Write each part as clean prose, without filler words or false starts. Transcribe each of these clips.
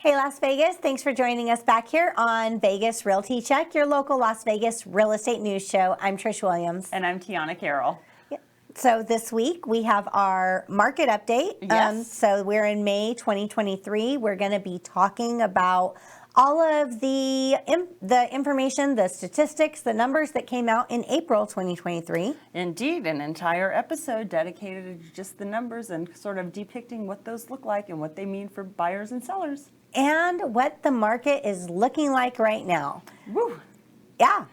Hey, Las Vegas. Thanks for joining us back here on Vegas Realty Check, your local Las Vegas real estate news show. I'm Trish Williams. And I'm Tiana Carroll. So this week we have our market update. Yes. So we're in May 2023. We're going to be talking about all of the information, the statistics, the numbers that came out in April 2023. Indeed, an entire episode dedicated to just the numbers and sort of depicting what those look like and what they mean for buyers and sellers. And what the market is looking like right now. Woo! Yeah,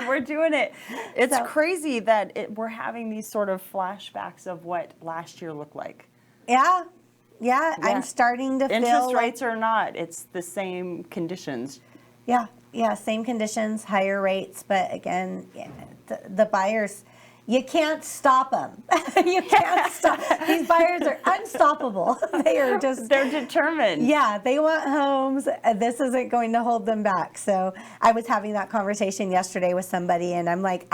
we're doing it. It's crazy that we're having these sort of flashbacks of what last year looked like. Yeah. I'm starting to feel interest rates or not, it's the same conditions. Yeah, same conditions, higher rates, but again, the buyers, you can't stop them. You can't stop. These buyers are unstoppable. They're determined. Yeah, they want homes. This isn't going to hold them back. So I was having that conversation yesterday with somebody, and I'm like,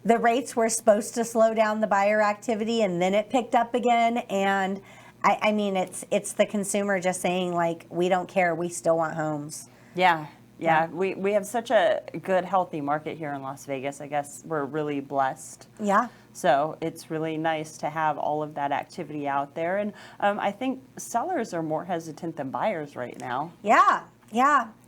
the rates were supposed to slow down the buyer activity, and then it picked up again. And I mean, it's the consumer just saying, like, we don't care. We still want homes. Yeah. We have such a good, healthy market here in Las Vegas. I guess we're really blessed. Yeah. So it's really nice to have all of that activity out there. And I think sellers are more hesitant than buyers right now. Yeah.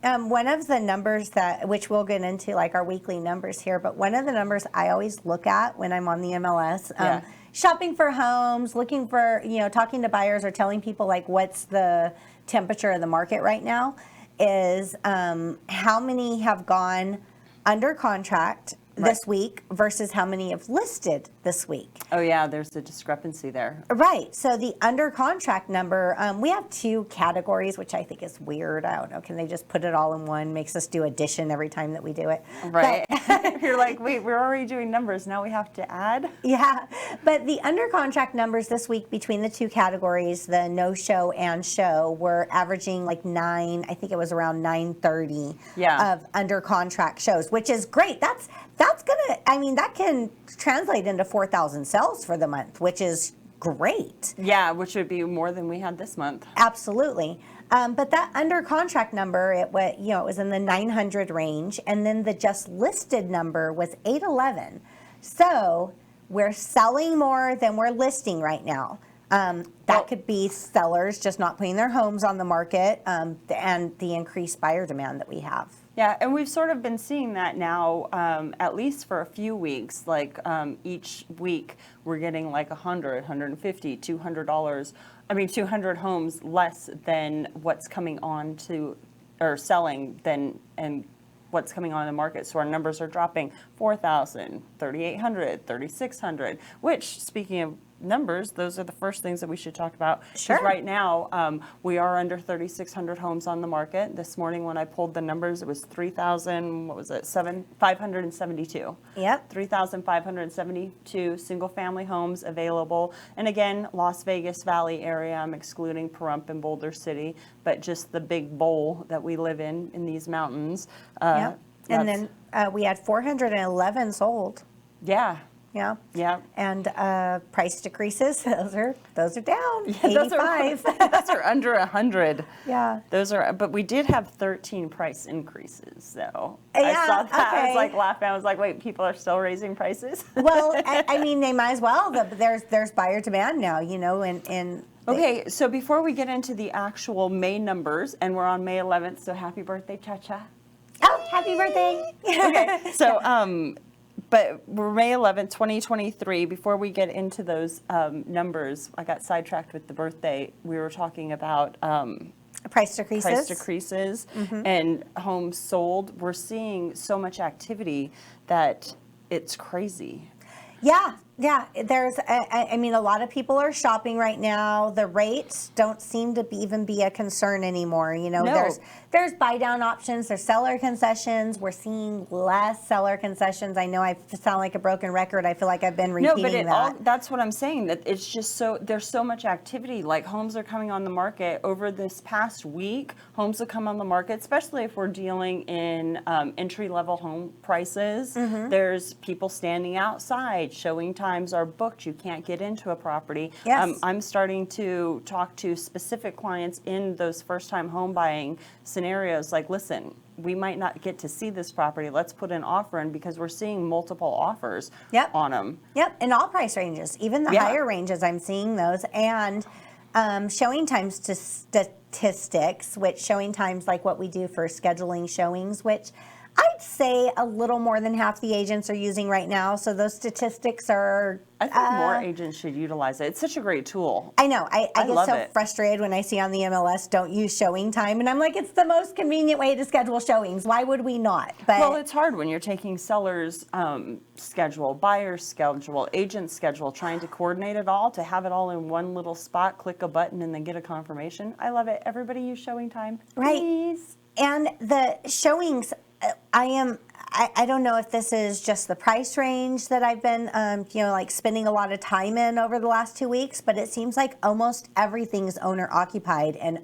One of the numbers which we'll get into, like our weekly numbers here, but one of the numbers I always look at when I'm on the MLS, shopping for homes, looking for, talking to buyers or telling people like what's the temperature of the market right now, is how many have gone under contract this week versus how many have listed this week. Oh yeah, there's a discrepancy there. Right. So the under contract number, we have two categories, which I think is weird. I don't know. Can they just put it all in one? Makes us do addition every time that we do it. Right. You're like, wait, we're already doing numbers. Now we have to add? Yeah. But the under contract numbers this week between the two categories, the no show and show, were averaging like I think it was around 930 of under contract shows, which is great. That's that can translate into 4,000 sales for the month, which is great. Yeah, which would be more than we had this month. Absolutely. But that under contract number, it was in the 900 range, and then the just listed number was 811. So we're selling more than we're listing right now. That could be sellers just not putting their homes on the market, and the increased buyer demand that we have. Yeah, and we've sort of been seeing that now, at least for a few weeks. Like each week, we're getting like 100, 150, $200. 200 homes less than what's coming on to, or selling and what's coming on the market. So our numbers are dropping 4,000, 3,800, 3,600, which, speaking of numbers, those are the first things that we should talk about. Sure. Right now, we are under 3,600 homes on the market. This morning when I pulled the numbers, it was 572. Yep. 3,572 single family homes available. And again, Las Vegas Valley area, I'm excluding Pahrump and Boulder City, but just the big bowl that we live in these mountains. Yep. And then we had 411 sold. Yeah. Yeah. And price decreases, those are down. Yeah, 85. Those are under 100. Yeah. But we did have 13 price increases, so Yeah, I saw that. okay. I was like laughing. I was like, wait, people are still raising prices? Well, they might as well. There's buyer demand now, Okay, so before we get into the actual May numbers, and we're on May 11th, so happy birthday, Cha-Cha. Oh, happy birthday. Okay, so but we're May 11th, 2023. Before we get into those numbers, I got sidetracked with the birthday. We were talking about price decreases and homes sold. We're seeing so much activity that it's crazy. Yeah. There's, a lot of people are shopping right now. The rates don't seem to even be a concern anymore. No. There's buy down options. There's seller concessions. We're seeing less seller concessions. I know I sound like a broken record. I feel like I've been repeating that. That's what I'm saying. That it's just there's so much activity. Like homes are coming on the market over this past week. Homes have come on the market, especially if we're dealing in entry level home prices. There's people standing outside showing time times are booked. You can't get into a property. Yes. I'm starting to talk to specific clients in those first-time home buying scenarios. Like, listen, we might not get to see this property. Let's put an offer in because we're seeing multiple offers on them. Yep, in all price ranges, even the higher ranges, I'm seeing those. And showing times to statistics, which showing times like what we do for scheduling showings, which I'd say a little more than half the agents are using right now. So those statistics are... I think more agents should utilize it. It's such a great tool. I know. I get so it. frustrated when I see on the MLS, don't use showing time. And I'm like, it's the most convenient way to schedule showings. Why would we not? But well, it's hard when you're taking seller's schedule, buyer's schedule, agent's schedule, trying to coordinate it all, to have it all in one little spot, click a button, and then get a confirmation. I love it. Everybody use showing time, please. And the showings... I don't know if this is just the price range that I've been, like spending a lot of time in over the last 2 weeks, but it seems like almost everything's owner occupied. And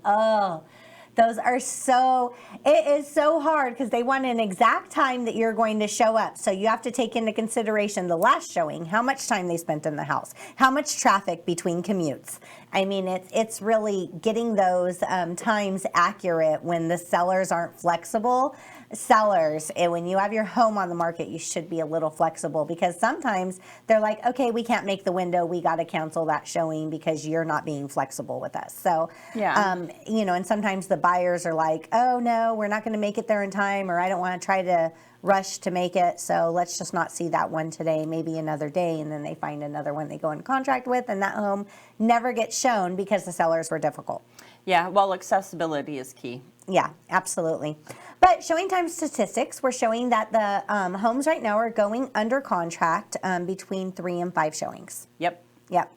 those are it is so hard because they want an exact time that you're going to show up. So you have to take into consideration the last showing, how much time they spent in the house, how much traffic between commutes. I mean, it's really getting those times accurate when the sellers aren't flexible. Sellers, when you have your home on the market, you should be a little flexible because sometimes they're like, okay, we can't make the window. We got to cancel that showing because you're not being flexible with us. So, and sometimes the buyers are like, oh no, we're not going to make it there in time, or I don't want to try to rush to make it. So let's just not see that one today, maybe another day. And then they find another one they go in contract with, and that home never gets shown because the sellers were difficult. Yeah, well, accessibility is key. Yeah, absolutely. But showing time statistics, we're showing that the homes right now are going under contract between 3 and 5 showings. Yep.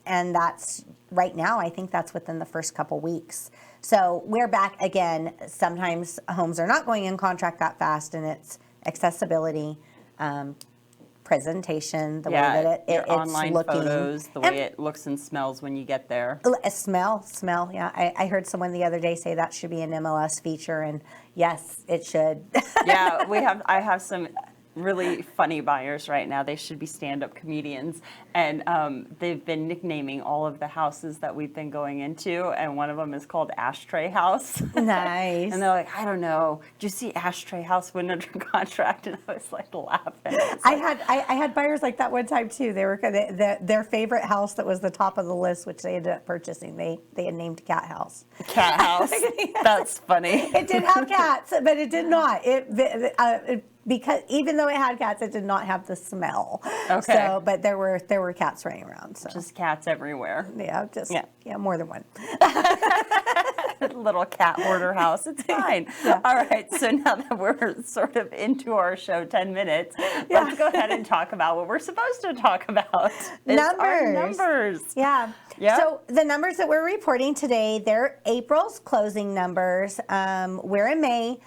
And that's right now, I think that's within the first couple weeks. So we're back again. Sometimes homes are not going in contract that fast, and it's accessibility, presentation, the way that it's online looking. Photos, the way it looks and smells when you get there. Smell, yeah. I heard someone the other day say that should be an MLS feature, and yes, it should. Yeah, I have some really funny buyers right now. They should be stand-up comedians, and they've been nicknaming all of the houses that we've been going into, and one of them is called Ashtray House. Nice. And they're like, I don't know, did you see Ashtray House went under contract? And I was like laughing. I had buyers like that one time too. They were their favorite house that was the top of the list, which they ended up purchasing. They had named Cat House. Cat House. That's funny. It did have cats, but it did not. Because even though it had cats, it did not have the smell. Okay. So, but there were cats running around. So. Just cats everywhere. Yeah, more than one. Little cat hoarder house. It's fine. Yeah. All right. So now that we're sort of into our show, 10 minutes, let's go ahead and talk about what we're supposed to talk about. Our numbers. Yeah. Yep. So the numbers that we're reporting today, they're April's closing numbers. We're in May.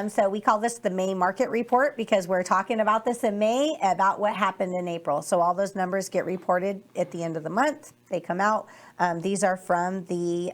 So we call this the May market report because we're talking about this in May about what happened in April. So all those numbers get reported at the end of the month. They come out. These are from the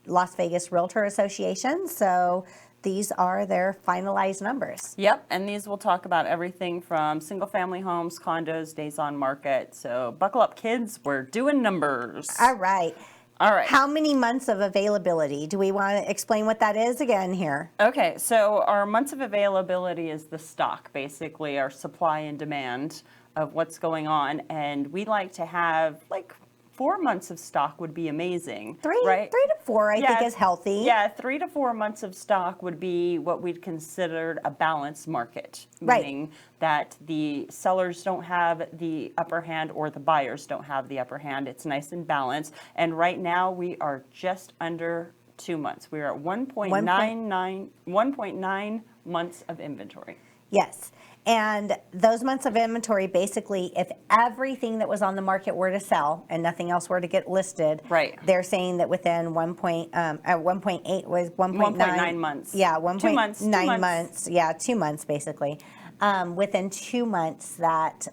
Las Vegas Realtor Association. So these are their finalized numbers. Yep, and these will talk about everything from single-family homes, condos, days on market. So buckle up, kids. We're doing numbers. All right. All right. How many months of availability? Do we want to explain what that is again here? Okay, so our months of availability is the stock, basically our supply and demand of what's going on. And we like to have like 4 months of stock would be amazing. Right? 3 to 4, I think, is healthy. Yeah, 3 to 4 months of stock would be what we'd consider a balanced market, meaning that the sellers don't have the upper hand or the buyers don't have the upper hand. It's nice and balanced. And right now we are just under 2 months. We are at 1.9 months of inventory. Yes. And those months of inventory, basically, if everything that was on the market were to sell and nothing else were to get listed, they're saying that within 1.8 was 1.9 months. Yeah, 1.9 months. Yeah, 2 months basically. Within 2 months that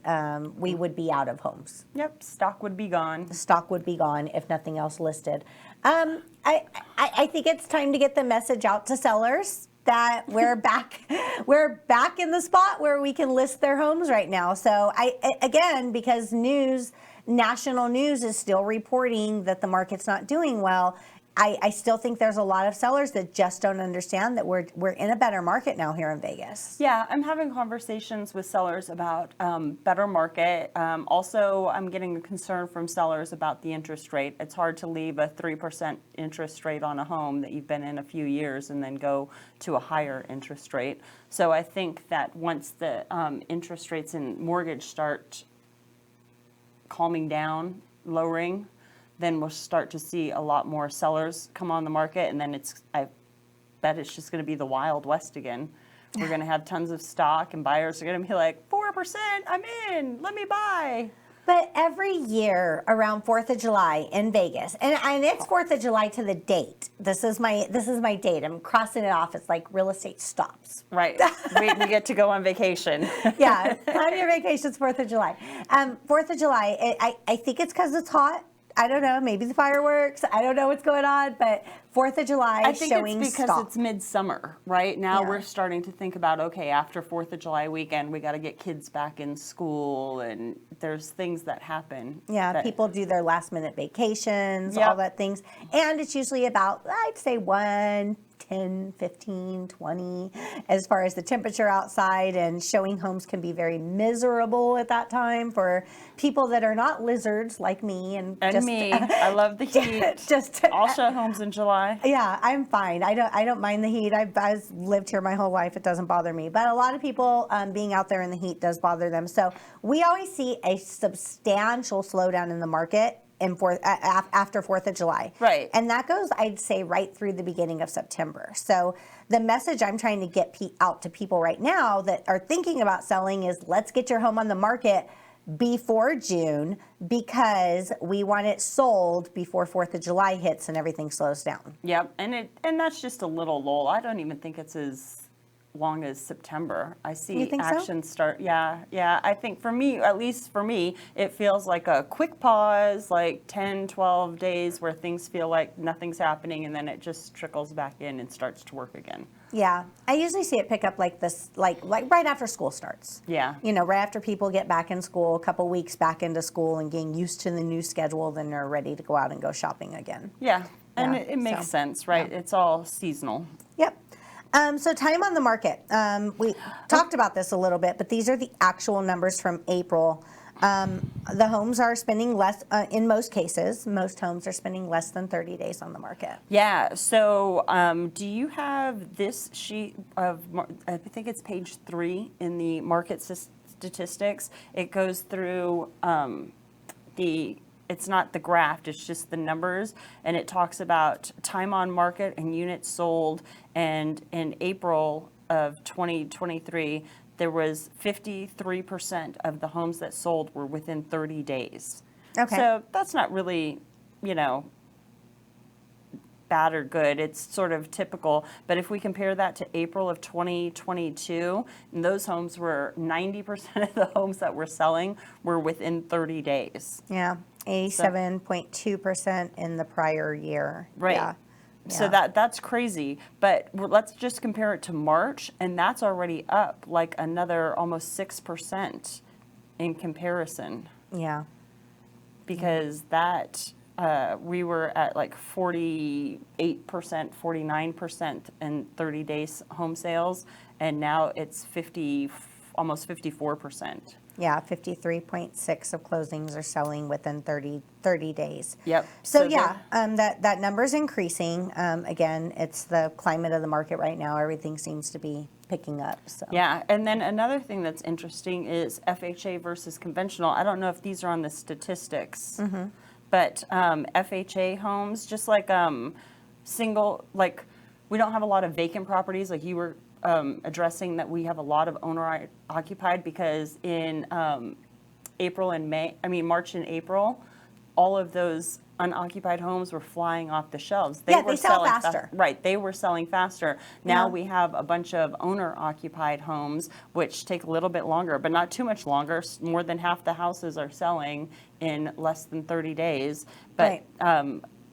we would be out of homes. Yep, stock would be gone. The stock would be gone if nothing else listed. I think it's time to get the message out to sellers that we're back in the spot where we can list their homes right now. So again, because national news is still reporting that the market's not doing well, I still think there's a lot of sellers that just don't understand that we're in a better market now here in Vegas. Yeah, I'm having conversations with sellers about better market. Also, I'm getting a concern from sellers about the interest rate. It's hard to leave a 3% interest rate on a home that you've been in a few years and then go to a higher interest rate. So I think that once the interest rates and mortgage start calming down, lowering, then we'll start to see a lot more sellers come on the market, and then I bet it's just going to be the Wild West again. We're going to have tons of stock, and buyers are going to be like, 4%, I'm in, let me buy. But every year around 4th of July in Vegas, and it's 4th of July to the date. This is my date. I'm crossing it off. It's like real estate stops. Right. we get to go on vacation. Yeah, on your vacation, it's 4th of July. 4th of July, I think it's because it's hot. I don't know, maybe the fireworks. I don't know what's going on, but 4th of July I think showing it's because stop. it's midsummer, right? Now Yeah. we're starting to think about, okay, after 4th of July weekend, we got to get kids back in school, and there's things that happen. Yeah, that, people do their last minute vacations, Yep. all that things. And it's usually about, I'd say 10, 15, 20, as far as the temperature outside, and showing homes can be very miserable at that time for people that are not lizards like me. And just, me, I love the heat. I'll show homes in July. Yeah, I'm fine. I don't mind the heat. I've lived here my whole life. It doesn't bother me. But a lot of people being out there in the heat does bother them. So we always see a substantial slowdown in the market after 4th of July. Right. And that goes, I'd say, right through the beginning of September. So the message I'm trying to get out to people right now that are thinking about selling is, let's get your home on the market before June, because we want it sold before 4th of July hits and everything slows down. Yep, and that's just a little lull. I don't even think it's as long as September. I see action start. Yeah. I think for me, at least for me, it feels like a quick pause, like 10, 12 days where things feel like nothing's happening, and then it just trickles back in and starts to work again. Yeah, I usually see it pick up like this, like right after school starts. Yeah. You know, right after people get back in school, a couple weeks back into school and getting used to the new schedule, then they're ready to go out and go shopping again. Yeah, and it makes sense, right? Yeah. It's all seasonal. Yep. So time on the market. We talked about this a little bit, but these are the actual numbers from April. The homes are spending less, in most cases, most homes are spending less than 30 days on the market. Yeah, so do you have this sheet of, I think it's page 3 in the market statistics. It goes through it's not the graph, it's just the numbers, and it talks about time on market and units sold, and in April of 2023, there was 53% of the homes that sold were within 30 days. Okay. So that's not really, bad or good. It's sort of typical. But if we compare that to April of 2022, and those homes were 90% of the homes that were selling were within 30 days. Yeah, 87.2% in the prior year. Right. Yeah. So that's crazy, but let's just compare it to March, and that's already up like another almost 6% in comparison. Yeah. Because that we were at like 48%, 49% in 30 days home sales, and now it's almost 54%. Yeah, 53.6 of closings are selling within 30 days. Yep. So yeah, that number's increasing. Again, it's the climate of the market right now. Everything seems to be picking up. So. Yeah, and then another thing that's interesting is FHA versus conventional. I don't know if these are on the statistics, but FHA homes, just like single, like we don't have a lot of vacant properties like you were addressing, that we have a lot of owner occupied, because in March and April, all of those unoccupied homes were flying off the shelves. They sell faster. Right, they were selling faster. Now we have a bunch of owner occupied homes, which take a little bit longer, but not too much longer. More than half the houses are selling in less than 30 days. But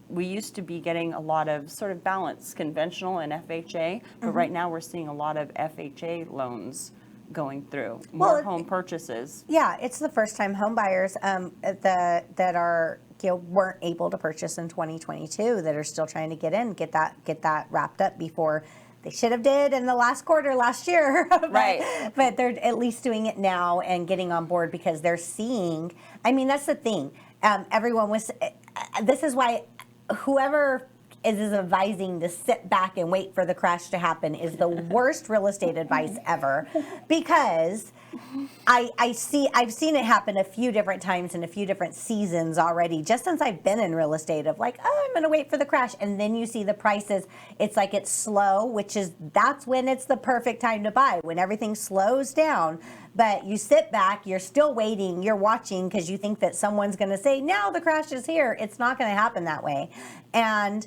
we used to be getting a lot of sort of balanced conventional and FHA, but right now we're seeing a lot of FHA loans going through, more home purchases. Yeah, it's the first time home buyers that are weren't able to purchase in 2022 that are still trying to get that wrapped up before they should have did in the last quarter last year. But they're at least doing it now and getting on board because they're seeing. I mean, that's the thing. Everyone was. This is why whoever is advising to sit back and wait for the crash to happen is the worst real estate advice ever, because I've seen it happen a few different times in a few different seasons already, just since I've been in real estate, of like, oh, I'm going to wait for the crash. And then you see the prices. It's like it's slow, that's when it's the perfect time to buy, when everything slows down. But you sit back, you're still waiting, you're watching because you think that someone's going to say, now the crash is here. It's not going to happen that way. And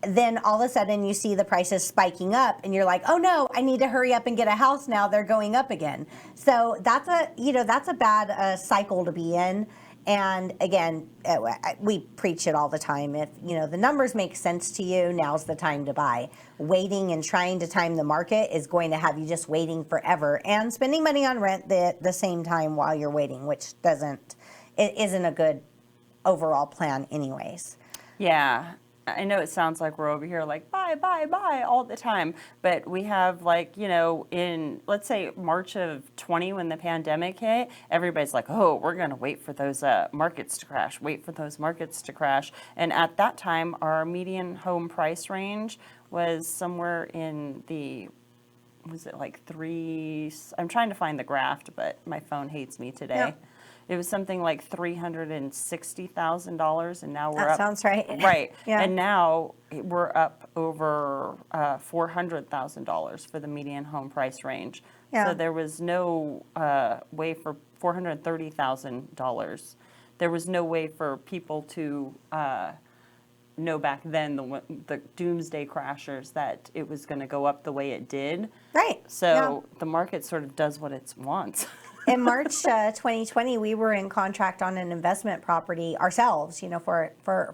then all of a sudden you see the prices spiking up and you're like, oh no, I need to hurry up and get a house now. They're going up again. So that's a bad cycle to be in. And again, we preach it all the time. If the numbers make sense to you, now's the time to buy. Waiting and trying to time the market is going to have you just waiting forever and spending money on rent the same time while you're waiting, which isn't a good overall plan anyways. Yeah. I know it sounds like we're over here like buy all the time, but we have in, let's say, March of 20 when the pandemic hit, everybody's like, oh, we're going to wait for those markets to crash. And at that time, our median home price range was somewhere in the, was it like I'm trying to find the graph, but my phone hates me today. Yep. It was something like $360,000, and now we're up. That sounds right. Right, yeah. And now we're up over $400,000 for the median home price range. Yeah. So there was no way for $430,000. There was no way for people to know back then, the doomsday crashers, that it was going to go up the way it did. Right. So the market sort of does what it wants. In March 2020, we were in contract on an investment property ourselves, for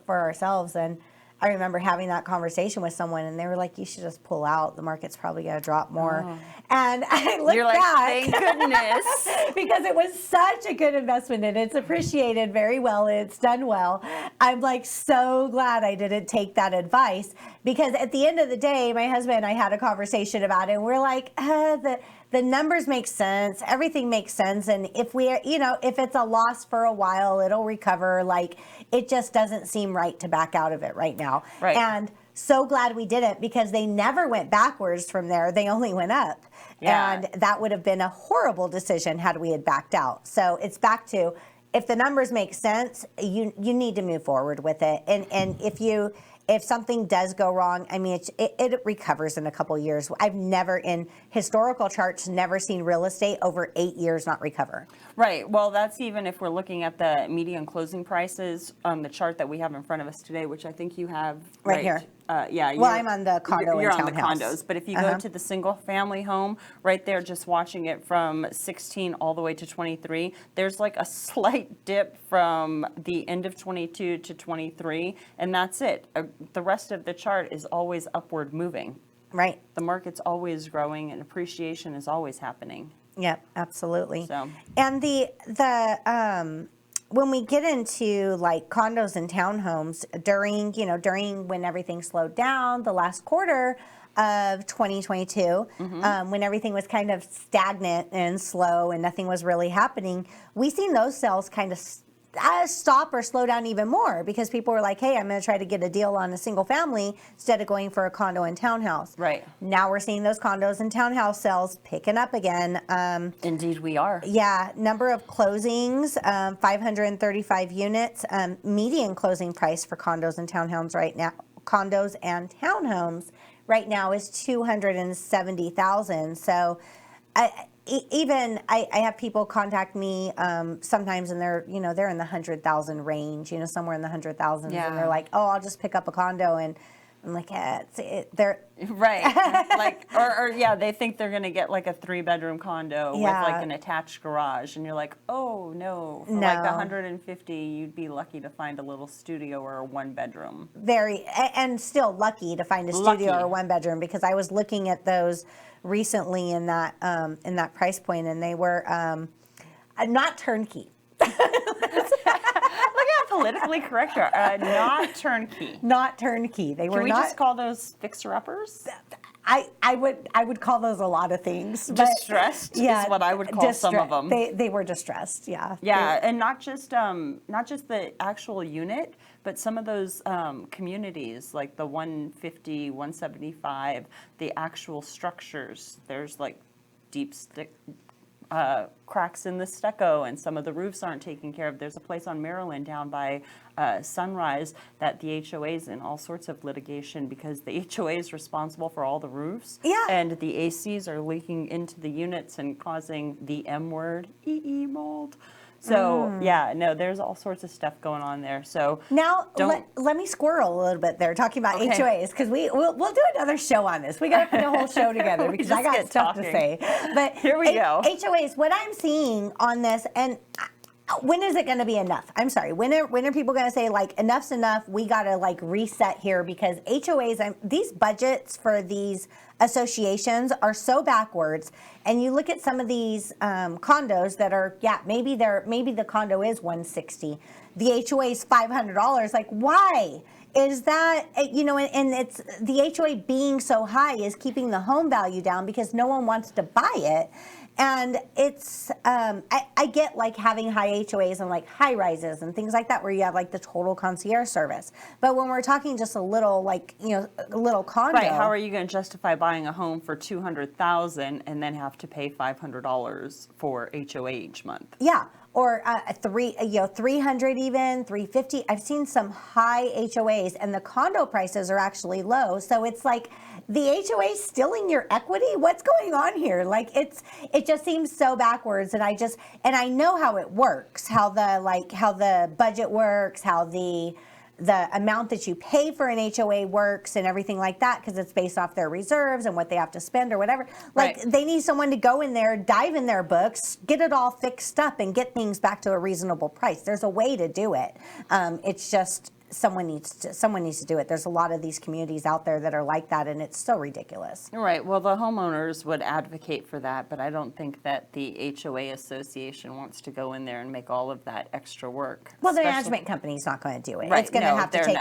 ourselves. And I remember having that conversation with someone, and they were like, you should just pull out. The market's probably going to drop more. Oh. And I looked You're like, back. thank goodness. Because it was such a good investment, and it's appreciated very well. It's done well. I'm like so glad I didn't take that advice, because at the end of the day, my husband and I had a conversation about it, and we're like, the numbers make sense. Everything makes sense. And if if it's a loss for a while, it'll recover. Like, it just doesn't seem right to back out of it right now. Right. And so glad we didn't, because they never went backwards from there. They only went up. Yeah. And that would have been a horrible decision had we had backed out. So it's back to, if the numbers make sense, you need to move forward with it. And if something does go wrong, I mean, it recovers in a couple years. I've never, in historical charts, never seen real estate over 8 years not recover. Right. Well, that's even if we're looking at the median closing prices on the chart that we have in front of us today, which I think you have right here. Yeah. Well, I'm on the condo You're and on the townhouse. condos. But if you go to the single family home, right there, just watching it from 16 all the way to 23, there's like a slight dip from the end of 22 to 23, and that's it. The rest of the chart is always upward moving. Right. The market's always growing, and appreciation is always happening. Yep, absolutely. So. And the when we get into like condos and townhomes during when everything slowed down, the last quarter of 2022, when everything was kind of stagnant and slow and nothing was really happening, we seen those sales kind of stop or slow down even more, because people were like, hey, I'm going to try to get a deal on a single family instead of going for a condo and townhouse. Right. Now we're seeing those condos and townhouse sales picking up again. Indeed we are. Yeah. Number of closings, 535 units. Median closing price for condos and townhomes right now is $270,000. So I have people contact me sometimes, and they're in the 100,000 range, somewhere in the 100,000s, Yeah. and they're like, oh, I'll just pick up a condo, and I'm like, they're Right. Like, or yeah, they think they're going to get like a 3-bedroom condo with like an attached garage. And you're like, oh, no. For like 150, you'd be lucky to find a little studio or a 1-bedroom. And still lucky to find a studio or 1-bedroom, because I was looking at those recently in that price point, and they were not turnkey. Look how politically correct you are. Not turnkey. Not turnkey. They were Can we not. just call those fixer-uppers? I would call those a lot of things. But Distressed is what I would call some of them. They were distressed, yeah. Yeah, and not just the actual unit, but some of those communities, like the 150, 175, the actual structures. There's like deep cracks in the stucco, and some of the roofs aren't taken care of. There's a place on Maryland down by Sunrise that the HOA's in all sorts of litigation because the HOA is responsible for all the roofs. Yeah. And the ACs are leaking into the units and causing the M word, EE mold. So yeah, no, there's all sorts of stuff going on there. So now let me squirrel a little bit there, talking about HOAs, because we'll do another show on this. We got to put a whole show together because I got stuff to say. But here we go. HOAs. What I'm seeing on this, and when is it going to be enough? I'm sorry. When are people going to say, like, enough's enough? We got to like reset here, because HOAs, these budgets for these associations are so backwards. And you look at some of these condos that are, maybe the condo is $160, the HOA is $500. Like, why? Is that, and it's the HOA being so high is keeping the home value down because no one wants to buy it. And it's, I get like having high HOAs and like high rises and things like that where you have like the total concierge service. But when we're talking just a little, like, a little condo. Right, how are you going to justify buying a home for $200,000 and then have to pay $500 for HOA each month? Yeah. Or 300 even, 350. I've seen some high HOAs, and the condo prices are actually low. So it's like the HOA is stealing your equity. What's going on here? Like it just seems so backwards. And I know how it works, how the budget works, how the amount that you pay for an HOA works and everything like that, because it's based off their reserves and what they have to spend or whatever. Like, they need someone to go in there, dive in their books, get it all fixed up, and get things back to a reasonable price. There's a way to do it. It's just someone needs to do it. There's a lot of these communities out there that are like that, and it's so ridiculous. Right. Well, the homeowners would advocate for that, but I don't think that the HOA association wants to go in there and make all of that extra work. Well, the management company's not going to do it. Right. It's going to have to take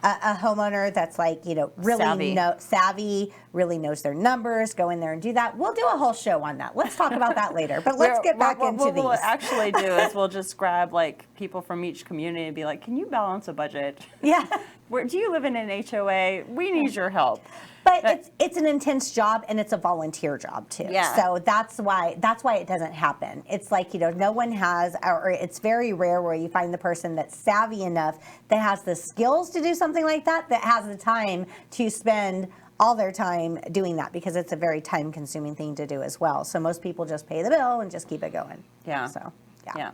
a homeowner that's like, really savvy, really knows their numbers, go in there and do that. We'll do a whole show on that. Let's talk about that later. But let's get back into these. What we'll actually do is we'll just grab like people from each community and be like, can you balance a budget? Yeah. Where do you live in an HOA? We need your help. But it's an intense job, and it's a volunteer job too. Yeah. So that's why it doesn't happen. It's like, no one has, or it's very rare where you find the person that's savvy enough, that has the skills to do something like that has the time to spend all their time doing that, because it's a very time-consuming thing to do as well. So most people just pay the bill and just keep it going. Yeah. So yeah.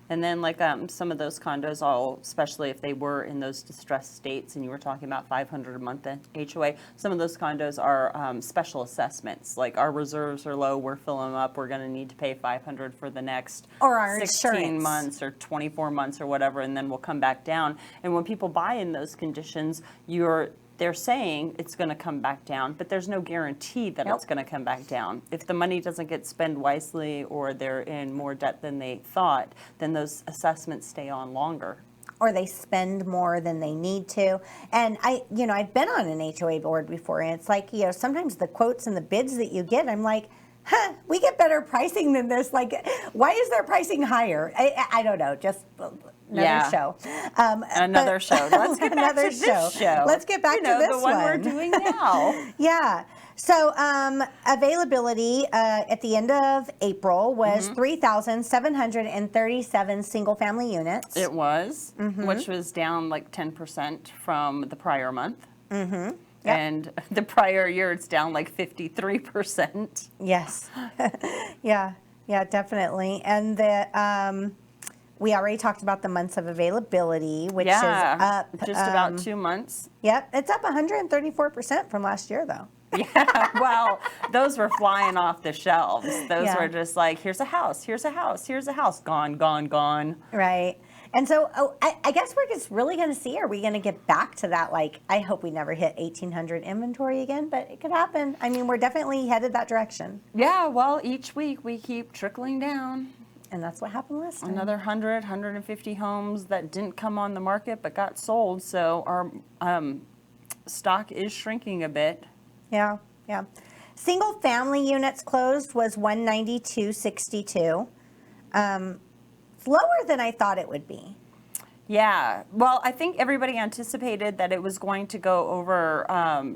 And then like some of those condos, especially if they were in those distressed states, and you were talking about $500 a month HOA, some of those condos are special assessments. Like, our reserves are low, we're filling them up, we're going to need to pay $500 for the next or our 16 insurance. months or 24 months or whatever, and then we'll come back down. And when people buy in those conditions, they're saying it's going to come back down, but there's no guarantee that it's going to come back down. If the money doesn't get spent wisely, or they're in more debt than they thought, then those assessments stay on longer. Or they spend more than they need to. And I've been on an HOA board before, and it's like, sometimes the quotes and the bids that you get, I'm like, we get better pricing than this. Like, why is their pricing higher? I don't know. Just another show. Another show. Let's get back to this show. Let's get back to this the one we're doing now. Yeah. So availability at the end of April was 3,737 single-family units. It was, which was down like 10% from the prior month. Mm-hmm. Yep. And the prior year, it's down like 53%. Yes. Yeah, definitely. And We already talked about the months of availability, which is Yeah, up. just about 2 months. Yep, it's up 134% from last year, though. Yeah, well, those were flying off the shelves. Those Yeah. were just like, here's a house, here's a house, here's a house, gone, gone, gone. Right. And so I guess we're just really going to see, are we going to get back to that? Like, I hope we never hit 1,800 inventory again, but it could happen. I mean, we're definitely headed that direction. Yeah, well, each week we keep trickling down. And that's what happened last time. Another 100, 150 homes that didn't come on the market but got sold. So our stock is shrinking a bit. Yeah, yeah. Single family units closed was 192.62. It's lower than I thought it would be. Yeah, well, I think everybody anticipated that it was going to go over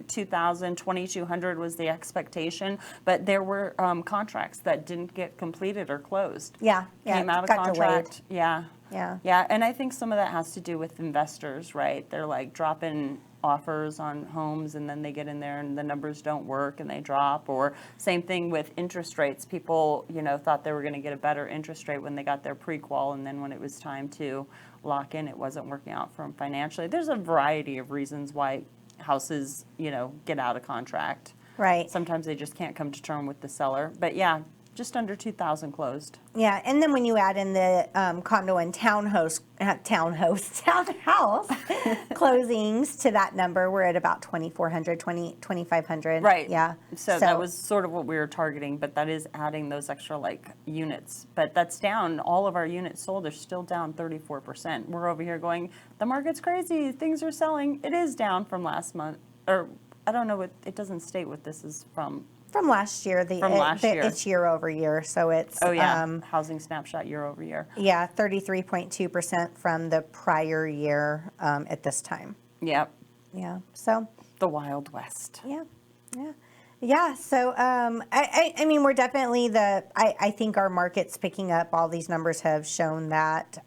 2,000, 2,200 was the expectation, but there were contracts that didn't get completed or closed. Yeah, Came out of got contract. delayed. Yeah. Yeah. Yeah, and I think some of that has to do with investors, right? They're like dropping offers on homes and then they get in there and the numbers don't work and they drop. Or same thing with interest rates. People, thought they were going to get a better interest rate when they got their pre-qual, and then when it was time to lock in, it wasn't working out for them financially. There's a variety of reasons why houses, get out of contract. Right. Sometimes they just can't come to terms with the seller. But yeah, just under 2,000 closed. Yeah, and then when you add in the condo and townhouse closings to that number, we're at about 2,400, 2,500. Right. Yeah. So that was sort of what we were targeting, but that is adding those extra units. But that's down. All of our units sold are still down 34%. We're over here going, the market's crazy. Things are selling. It is down from last month. Or I don't know, it doesn't state what this is from. From last year. It's year over year. So it's. Oh, yeah. Housing snapshot year over year. Yeah, 33.2% from the prior year at this time. Yep. Yeah. So. The Wild West. Yeah. Yeah. Yeah. So, I mean, we're definitely I think our market's picking up. All these numbers have shown that,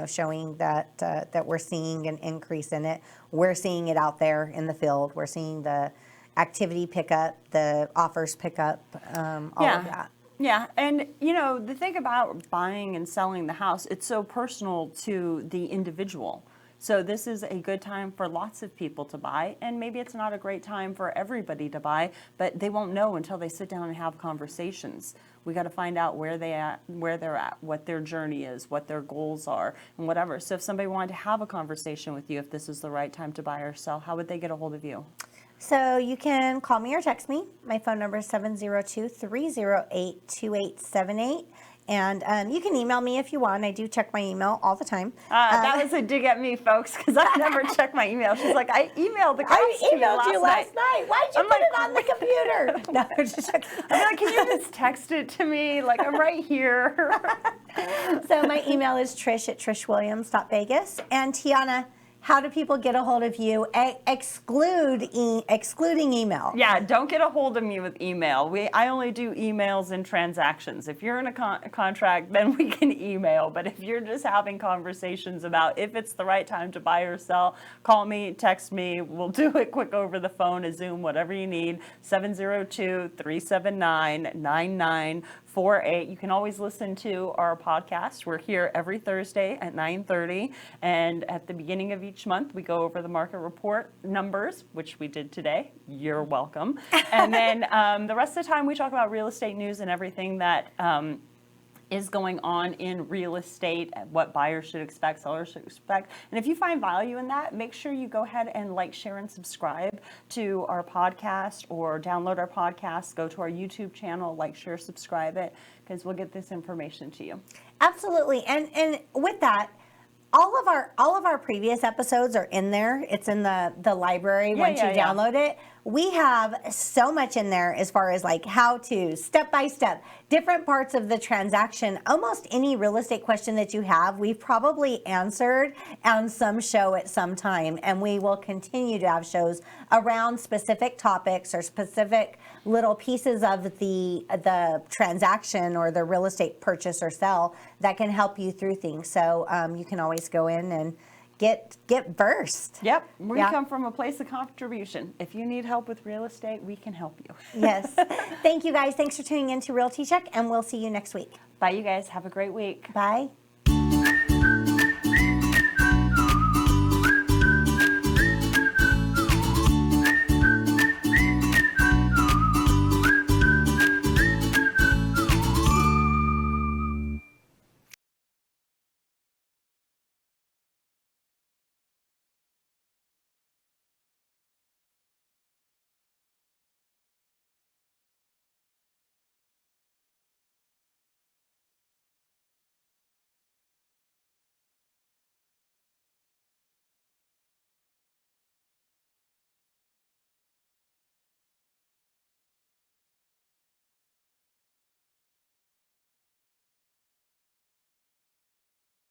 showing that, that we're seeing an increase in it. We're seeing it out there in the field. We're seeing the activity pick up, the offers pick up, all of that. Yeah, and the thing about buying and selling the house, it's so personal to the individual. So this is a good time for lots of people to buy, and maybe it's not a great time for everybody to buy, but they won't know until they sit down and have conversations. We got to find out where they're at, what their journey is, what their goals are, and whatever. So if somebody wanted to have a conversation with you, if this is the right time to buy or sell, how would they get a hold of you? So you can call me or text me. My phone number is 702-308-2878. And you can email me if you want. I do check my email all the time. That was a dig at me, folks, because I never check my email. She's like, I emailed the guys I emailed you last night. Why'd you put it on the computer? No, just checking. I'm like, can you just text it to me? Like, I'm right here. So my email is trish@trishwilliams.vegas. And Tiana, how do people get a hold of you, excluding email? Yeah, don't get a hold of me with email. I only do emails and transactions. If you're in a contract, then we can email. But if you're just having conversations about if it's the right time to buy or sell, call me, text me. We'll do it quick over the phone, a Zoom, whatever you need. 702-379-9948. You can always listen to our podcast. We're here every Thursday at 9:30, and at the beginning of each month, we go over the market report numbers, which we did today. You're welcome. And then the rest of the time, we talk about real estate news and everything that is going on in real estate, what buyers should expect, sellers should expect. And if you find value in that, make sure you go ahead and like, share, and subscribe to our podcast, or download our podcast, go to our YouTube channel, like, share, subscribe it, because we'll get this information to you. Absolutely. And with that, all of our previous episodes are in there. It's in the library once you download it. We have so much in there as far as like how to, step by step, different parts of the transaction. Almost any real estate question that you have, we've probably answered on some show at some time, and we will continue to have shows around specific topics or specific little pieces of the transaction or the real estate purchase or sell that can help you through things. So you can always go in and get versed. Yep, we come from a place of contribution. If you need help with real estate, we can help you. Yes. Thank you guys. Thanks for tuning in to Realty Check, and we'll see you next week. Bye, you guys. Have a great week. Bye.